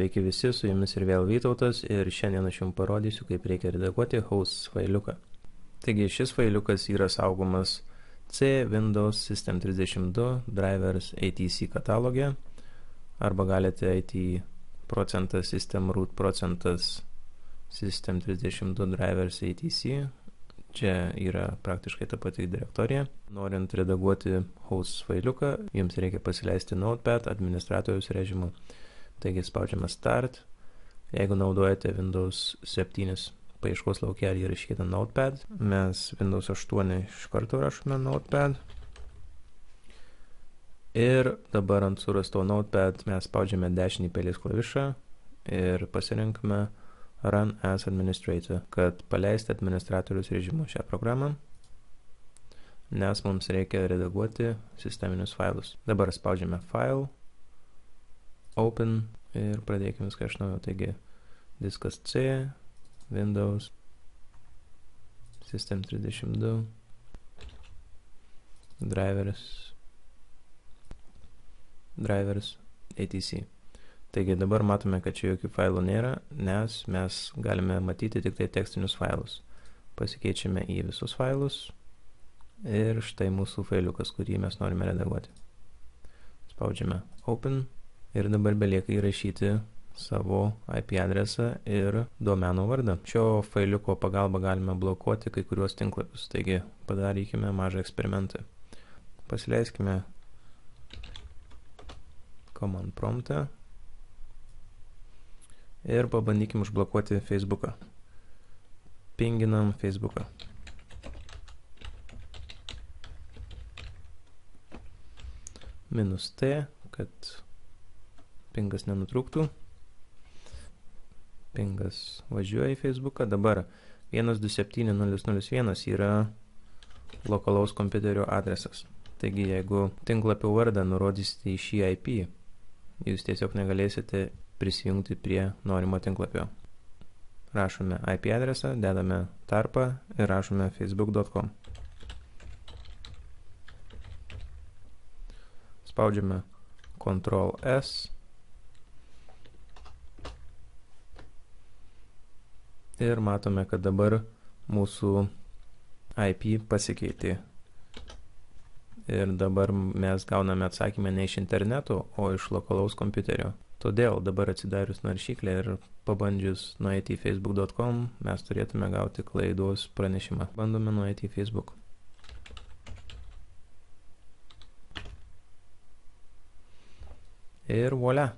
Sveiki visi, su jumis ir vėl Vytautas ir šiandien aš jums parodysiu, kaip reikia redaguoti hosts failiuką. Taigi šis failiukas yra saugomas C Windows System 32 Drivers ATC kataloge arba galite eiti į %system root %system 32 Drivers ATC. Čia yra praktiškai ta pati direktorija. Norint redaguoti hosts failiuką, jums reikia pasileisti Notepad administratoriaus režimu. Taigi spaudžiame Start. Jeigu naudojate Windows 7 paieškos lauke įrašykite Notepad. Mes Windows 8 iš karto rašome Notepad. Ir dabar ant surasto Notepad mes spaudžiame dešinį pelės klavišą ir pasirinkime Run as Administrator, kad paleisti administratorius režimu šią programą, nes mums reikia redaguoti sisteminius failus. Dabar spaudžiame File, Open ir pradėkime viską iš naujo. Taigi diskas C, Windows, System 32, Drivers, ATC. Taigi dabar matome, kad čia jokių failų nėra, nes mes galime matyti tik tai tekstinius failus. Pasikeičiame į visus failus ir štai mūsų failiukas, kurį mes norime redaguoti. Spaudžiame Open ir dabar belieka įrašyti savo IP adresą ir domeno vardą. Šio failiuko pagalba galime blokuoti kai kuriuos tinklapius, taigi padarykime mažą eksperimentą. Pasileiskime command promptą ir pabandykim užblokuoti Facebooką. Pinginam Facebooką. -T, kad pingas nenutrūktų. Pingas važiuoja į Facebooką. Dabar 127.0.0.1 yra lokalaus kompiuterio adresas. Taigi, jeigu tinklapio vardą nurodysite į šį IP, jūs tiesiog negalėsite prisijungti prie norimo tinklapio. Rašome IP adresą, dedame tarpą ir rašome facebook.com. Spaudžiame Ctrl S ir matome, kad dabar mūsų IP pasikeitė. Ir dabar mes gauname atsakymą ne iš interneto, o iš lokalaus kompiuterio. Todėl dabar atsidarius naršyklę ir pabandžius nueiti į facebook.com, mes turėtume gauti klaidos pranešimą. Bandome nueiti į Facebook. Ir voila,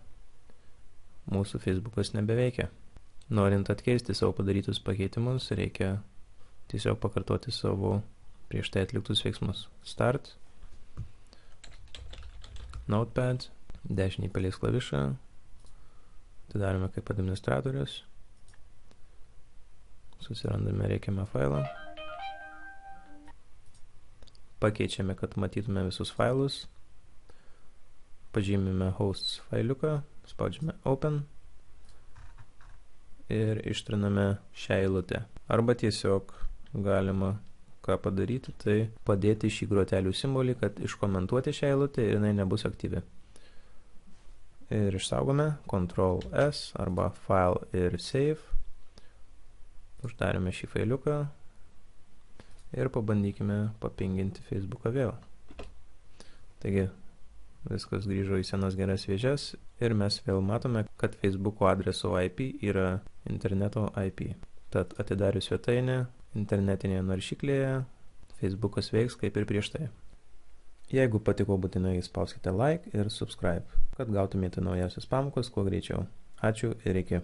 mūsų Facebookas nebeveikia. Norint atkeisti savo padarytus pakeitimus, reikia tiesiog pakartoti savo prieš tai atliktus veiksmus. Start, Notepad, dešinį pelės klavišą, atidarome kaip administratorius, susirandame reikiamą failą, pakeičiame, kad matytume visus failus, pažymime hosts failiuką, spaudžiame Open ir ištriname šią eilutę. Arba tiesiog galima ką padaryti, tai padėti šį grotelių simbolį, kad iškomentuoti šią eilutę ir jinai nebus aktyvi. Ir išsaugome Ctrl S arba File ir Save. Uždarėme šį failiuką ir pabandykime papinginti Facebooką vėl. Taigi viskas grįžo į senas geras vėžes ir mes vėl matome, kad Facebooko adreso IP yra interneto IP. Tad atidarius svetainę internetinėje naršyklėje, Facebookas veiks kaip ir prieš tai. Jeigu patiko, būtinai spauskite like ir subscribe, kad gautumėte naujausias pamokas kuo greičiau. Ačiū ir iki.